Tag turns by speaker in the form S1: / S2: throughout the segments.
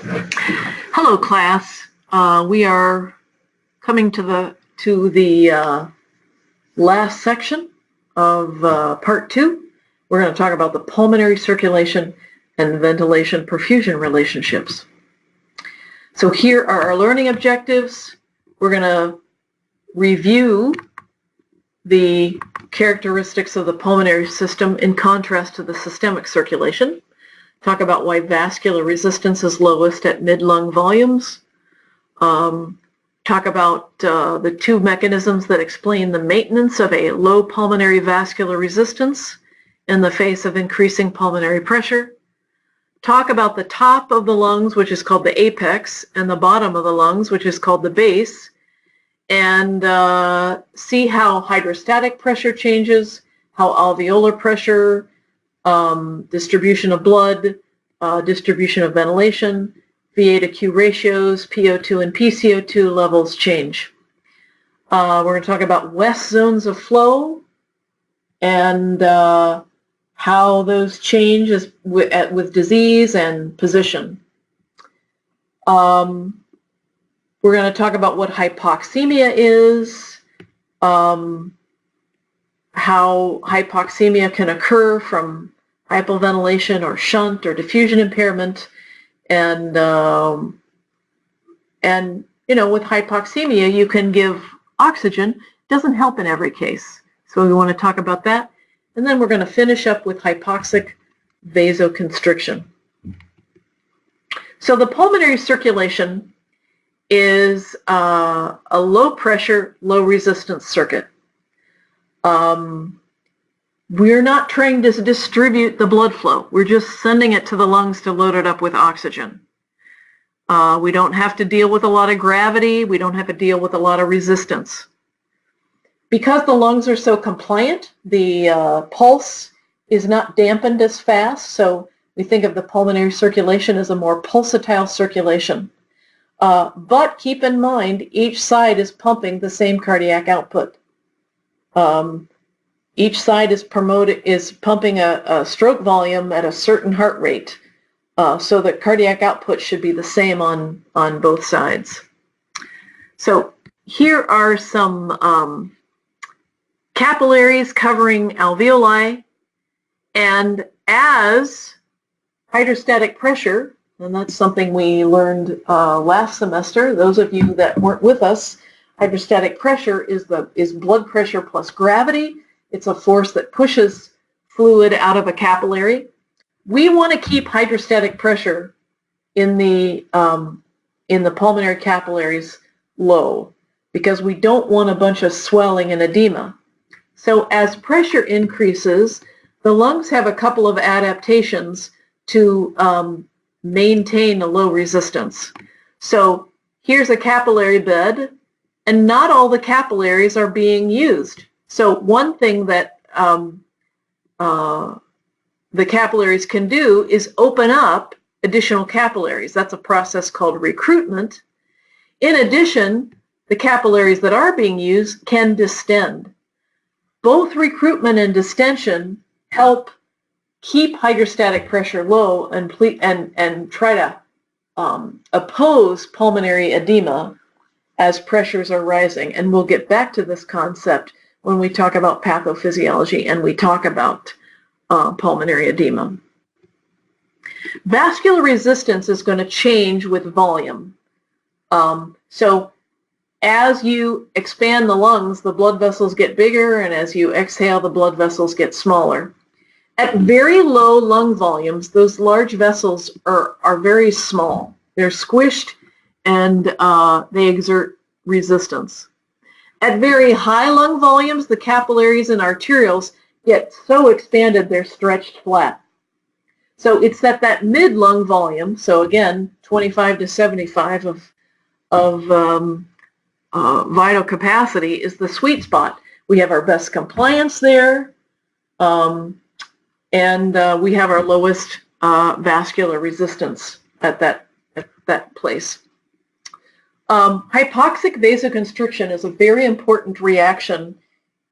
S1: Hello, class. We are coming to the last section of part 2. We're going to talk about the pulmonary circulation and ventilation perfusion relationships. So here are our learning objectives. We're going to review the characteristics of the pulmonary system in contrast to the systemic circulation. Talk about why vascular resistance is lowest at mid-lung volumes. Talk about the two mechanisms that explain the maintenance of a low pulmonary vascular resistance in the face of increasing pulmonary pressure. Talk about the top of the lungs, which is called the apex, and the bottom of the lungs, which is called the base, and see how hydrostatic pressure changes, how alveolar pressure, distribution of blood, distribution of ventilation, VA to Q ratios, PO2 and PCO2 levels change. We're going to talk about west zones of flow and how those change with disease and position. We're going to talk about what hypoxemia is, how hypoxemia can occur from hypoventilation or shunt or diffusion impairment, and with hypoxemia you can give oxygen. It doesn't help in every case, so we want to talk about that, and then we're going to finish up with hypoxic vasoconstriction. So the pulmonary circulation is a low pressure, low resistance circuit. We're not trying to distribute the blood flow. We're just sending it to the lungs to load it up with oxygen. We don't have to deal with a lot of gravity. We don't have to deal with a lot of resistance. Because the lungs are so compliant, the pulse is not dampened as fast, so we think of the pulmonary circulation as a more pulsatile circulation. But keep in mind, each side is pumping the same cardiac output. Each side is pumping a stroke volume at a certain heart rate, so the cardiac output should be the same on both sides. So here are some capillaries covering alveoli, and as hydrostatic pressure, and that's something we learned last semester, those of you that weren't with us, hydrostatic pressure is blood pressure plus gravity. It's a force that pushes fluid out of a capillary. We want to keep hydrostatic pressure in the pulmonary capillaries low because we don't want a bunch of swelling and edema. So as pressure increases, the lungs have a couple of adaptations to maintain a low resistance. So here's a capillary bed, and not all the capillaries are being used. So one thing that the capillaries can do is open up additional capillaries. That's a process called recruitment. In addition, the capillaries that are being used can distend. Both recruitment and distension help keep hydrostatic pressure low and try to oppose pulmonary edema as pressures are rising. And we'll get back to this concept when we talk about pathophysiology and we talk about pulmonary edema. Vascular resistance is going to change with volume. So as you expand the lungs, the blood vessels get bigger, and as you exhale, the blood vessels get smaller. At very low lung volumes, those large vessels are very small. They're squished and they exert resistance. At very high lung volumes, the capillaries and arterioles get so expanded they're stretched flat. So it's at that mid-lung volume, so again, 25 to 75 of vital capacity is the sweet spot. We have our best compliance there, and we have our lowest vascular resistance at that place. Hypoxic vasoconstriction is a very important reaction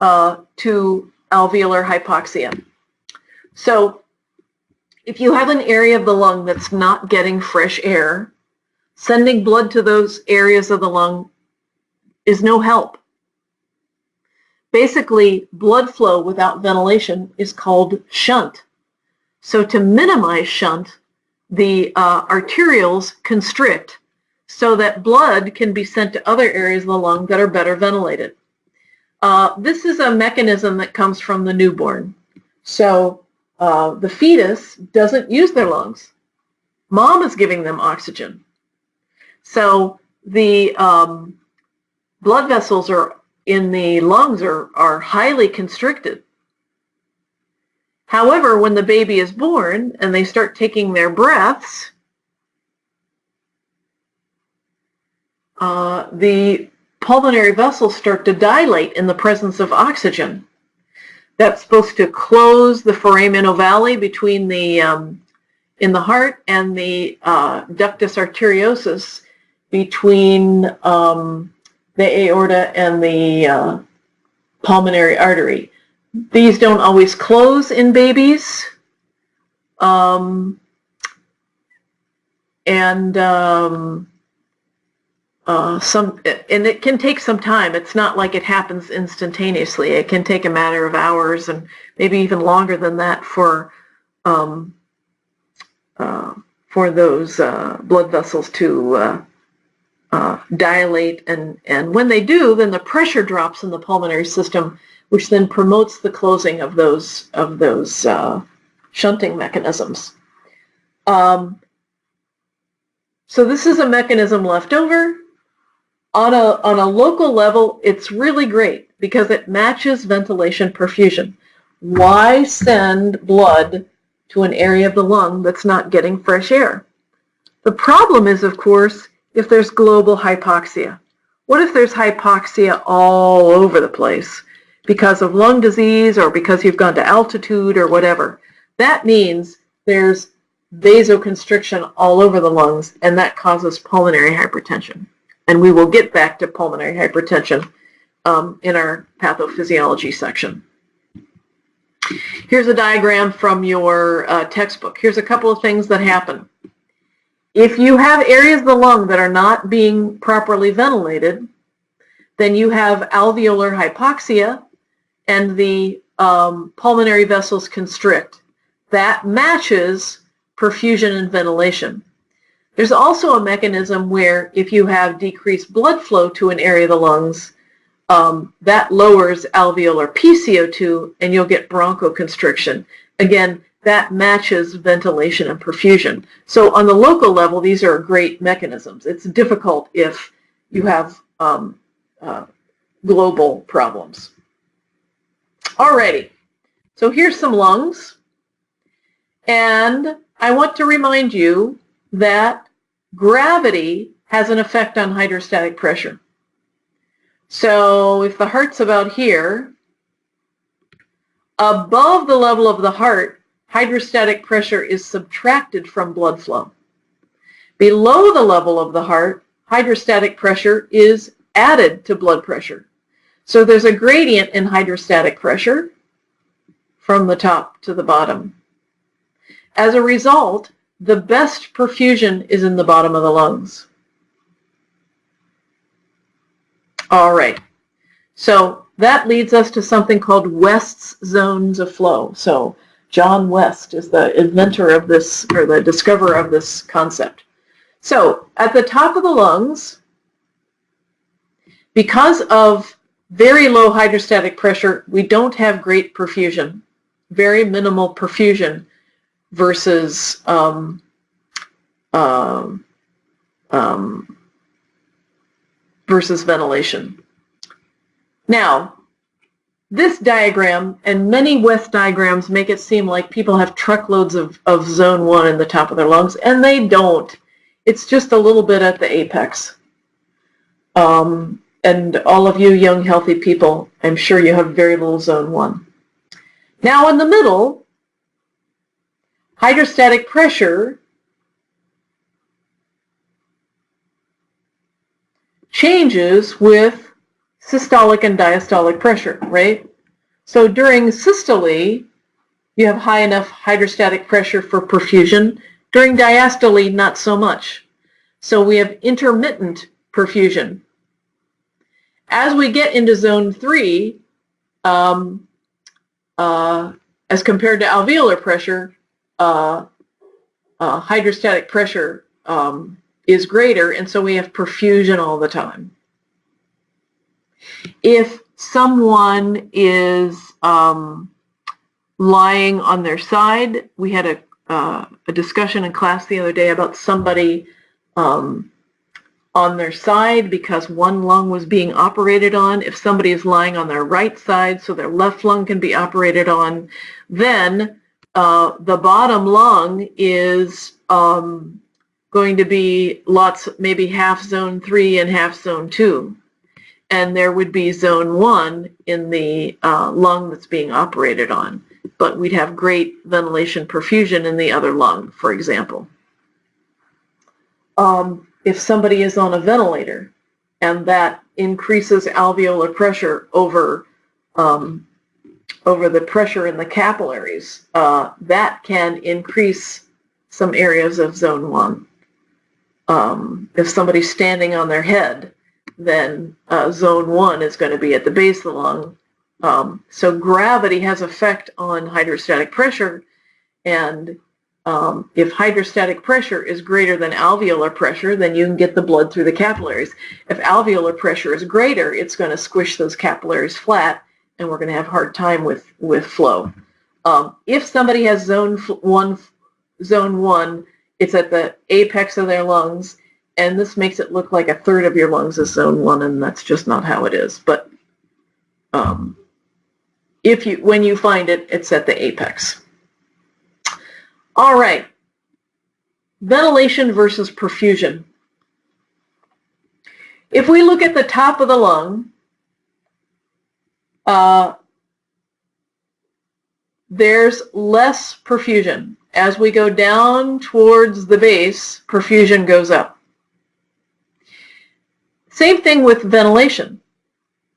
S1: to alveolar hypoxia. So if you have an area of the lung that's not getting fresh air, Sending blood to those areas of the lung is no help. Basically, blood flow without ventilation is called shunt. So to minimize shunt, the arterioles constrict so that blood can be sent to other areas of the lung that are better ventilated. This is a mechanism that comes from the newborn. So the fetus doesn't use their lungs. Mom is giving them oxygen. So the blood vessels in the lungs are highly constricted. However, when the baby is born and they start taking their breaths, the pulmonary vessels start to dilate in the presence of oxygen. That's supposed to close the foramen ovale between the in the heart and the ductus arteriosus between the aorta and the pulmonary artery. These don't always close in babies, and it can take some time. It's not like it happens instantaneously. It can take a matter of hours and maybe even longer than that for those blood vessels to dilate, and when they do, then the pressure drops in the pulmonary system, which then promotes the closing of those shunting mechanisms. So this is a mechanism left over. On a local level, it's really great because it matches ventilation perfusion. Why send blood to an area of the lung that's not getting fresh air? The problem is, of course, if there's global hypoxia. What if there's hypoxia all over the place because of lung disease or because you've gone to altitude or whatever? That means there's vasoconstriction all over the lungs, and that causes pulmonary hypertension. And we will get back to pulmonary hypertension in our pathophysiology section. Here's a diagram from your textbook. Here's a couple of things that happen. If you have areas of the lung that are not being properly ventilated, then you have alveolar hypoxia and the pulmonary vessels constrict. That matches perfusion and ventilation. There's also a mechanism where if you have decreased blood flow to an area of the lungs, that lowers alveolar PCO2 and you'll get bronchoconstriction. Again, that matches ventilation and perfusion. So on the local level, these are great mechanisms. It's difficult if you have global problems. Alrighty, so here's some lungs. And I want to remind you that gravity has an effect on hydrostatic pressure. So if the heart's about here, above the level of the heart, hydrostatic pressure is subtracted from blood flow. Below the level of the heart, hydrostatic pressure is added to blood pressure. So there's a gradient in hydrostatic pressure from the top to the bottom. As a result, the best perfusion is in the bottom of the lungs. All right, so that leads us to something called West's zones of flow. So John West is the inventor of this, or the discoverer of this concept. So at the top of the lungs, because of very low hydrostatic pressure, we don't have great perfusion, very minimal perfusion versus versus ventilation. Now, this diagram and many West diagrams make it seem like people have truckloads of zone 1 in the top of their lungs, and they don't. It's just a little bit at the apex. And all of you young, healthy people, I'm sure you have very little zone 1. Now in the middle, hydrostatic pressure changes with systolic and diastolic pressure, right? So during systole, you have high enough hydrostatic pressure for perfusion. During diastole, not so much. So we have intermittent perfusion. As we get into zone 3, as compared to alveolar pressure, hydrostatic pressure is greater, and so we have perfusion all the time. If someone is lying on their side, we had a discussion in class the other day about somebody on their side because one lung was being operated on. If somebody is lying on their right side so their left lung can be operated on, then the bottom lung is going to be maybe half zone 3 and half zone 2. And there would be zone 1 in the lung that's being operated on. But we'd have great ventilation perfusion in the other lung, for example. If somebody is on a ventilator and that increases alveolar pressure over the pressure in the capillaries, that can increase some areas of zone 1. If somebody's standing on their head, then zone 1 is going to be at the base of the lung. So gravity has effect on hydrostatic pressure, and if hydrostatic pressure is greater than alveolar pressure, then you can get the blood through the capillaries. If alveolar pressure is greater, it's going to squish those capillaries flat, and we're going to have a hard time with flow. If somebody has zone 1, it's at the apex of their lungs, and this makes it look like a third of your lungs is zone 1, and that's just not how it is. But when you find it, it's at the apex. All right, ventilation versus perfusion. If we look at the top of the lung, there's less perfusion. As we go down towards the base, perfusion goes up. Same thing with ventilation.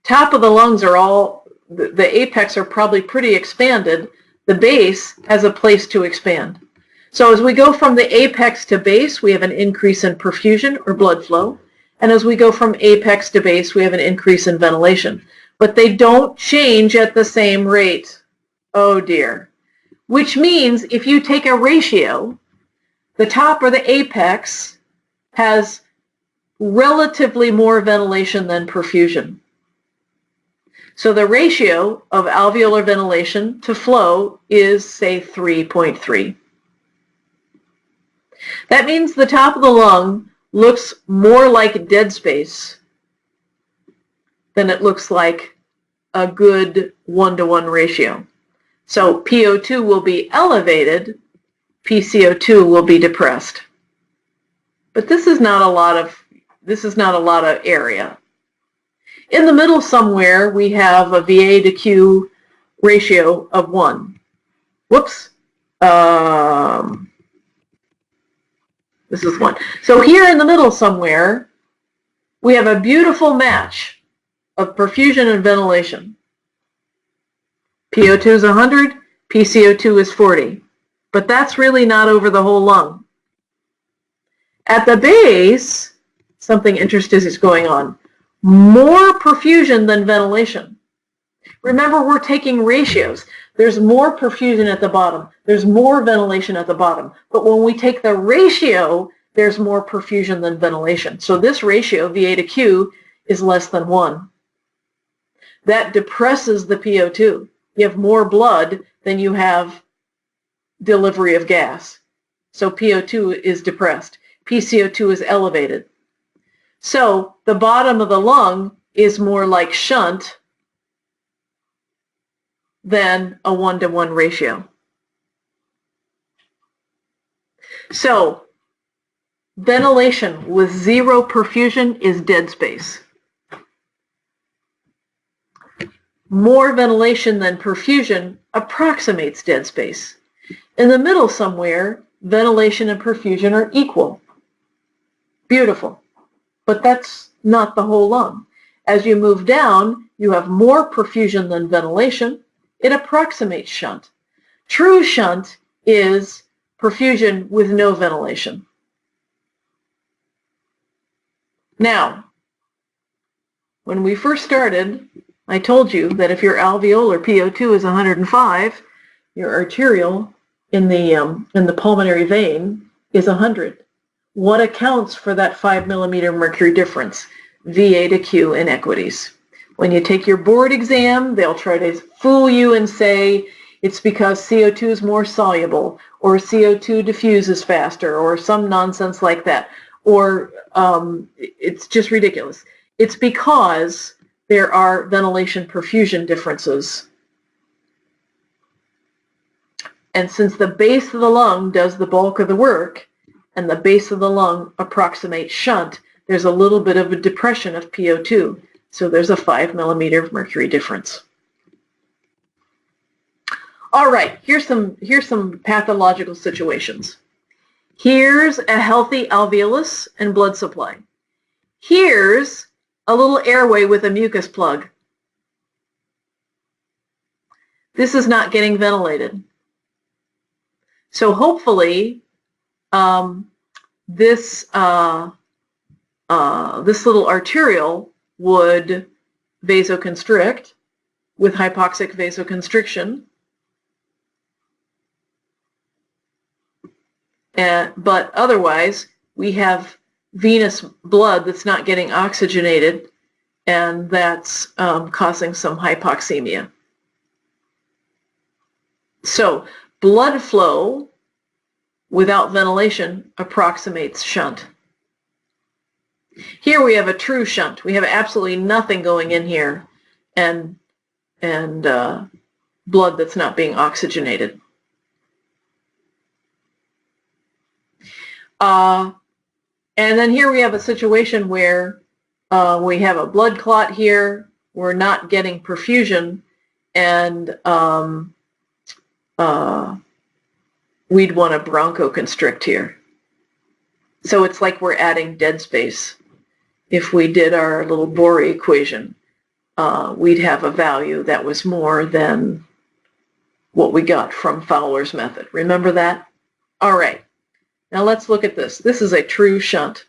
S1: Top of the lungs are the apex are probably pretty expanded. The base has a place to expand. So as we go from the apex to base, we have an increase in perfusion or blood flow. And as we go from apex to base, we have an increase in ventilation. But they don't change at the same rate. Oh dear. Which means if you take a ratio, the top or the apex has relatively more ventilation than perfusion. So the ratio of alveolar ventilation to flow is, say, 3.3. That means the top of the lung looks more like dead space than it looks like a good 1-to-1 ratio. So PO2 will be elevated, PCO2 will be depressed. But this is not a lot of area. In the middle somewhere, we have a VA to Q ratio of 1. Whoops. This is 1. So here in the middle somewhere, we have a beautiful match of perfusion and ventilation. PO2 is 100, PCO2 is 40. But that's really not over the whole lung. At the base, something interesting is going on. More perfusion than ventilation. Remember, we're taking ratios. There's more perfusion at the bottom. There's more ventilation at the bottom. But when we take the ratio, there's more perfusion than ventilation. So this ratio, VA to Q, is less than 1. That depresses the PO2. You have more blood than you have delivery of gas. So PO2 is depressed. PCO2 is elevated. So the bottom of the lung is more like shunt than a 1-to-1 ratio. So ventilation with 0 perfusion is dead space. More ventilation than perfusion approximates dead space. In the middle somewhere, ventilation and perfusion are equal. Beautiful. But that's not the whole lung. As you move down, you have more perfusion than ventilation. It approximates shunt. True shunt is perfusion with no ventilation. Now, when we first started, I told you that if your alveolar PO2 is 105, your arterial in the pulmonary vein is 100. What accounts for that 5 millimeter mercury difference? VA to Q inequities. When you take your board exam, they'll try to fool you and say it's because CO2 is more soluble, or CO2 diffuses faster, or some nonsense like that. Or it's just ridiculous. It's because there are ventilation perfusion differences. And since the base of the lung does the bulk of the work, and the base of the lung approximates shunt, there's a little bit of a depression of PO2. So there's a 5 millimeter mercury difference. All right, here's some pathological situations. Here's a healthy alveolus and blood supply. Here's a little airway with a mucus plug. This is not getting ventilated. So hopefully this little arterial would vasoconstrict with hypoxic vasoconstriction. But otherwise, we have venous blood that's not getting oxygenated, and that's causing some hypoxemia. So blood flow without ventilation approximates shunt. Here we have a true shunt. We have absolutely nothing going in here, and blood that's not being oxygenated. And then here we have a situation where we have a blood clot here. We're not getting perfusion, and we'd want to bronchoconstrict here. So it's like we're adding dead space. If we did our little Bohr equation, we'd have a value that was more than what we got from Fowler's method. Remember that? All right. Now let's look at this. This is a true shunt.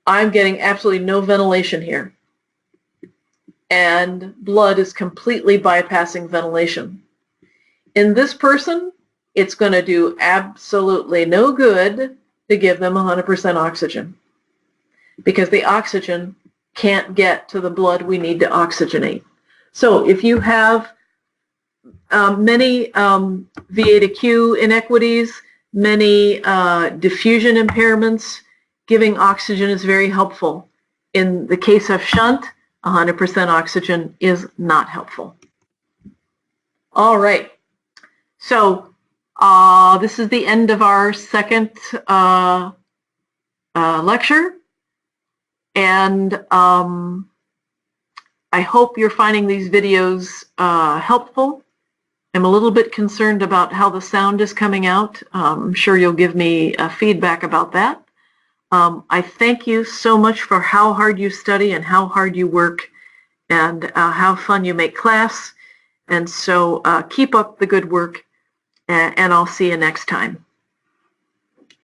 S1: I'm getting absolutely no ventilation here. And blood is completely bypassing ventilation. In this person, it's going to do absolutely no good to give them 100% oxygen, because the oxygen can't get to the blood we need to oxygenate. So if you have many VA to Q inequities, many diffusion impairments, giving oxygen is very helpful. In the case of shunt, 100% oxygen is not helpful. All right. So this is the end of our second lecture. And I hope you're finding these videos helpful. I'm a little bit concerned about how the sound is coming out. I'm sure you'll give me feedback about that. I thank you so much for how hard you study and how hard you work, and how fun you make class. And so keep up the good work, and I'll see you next time.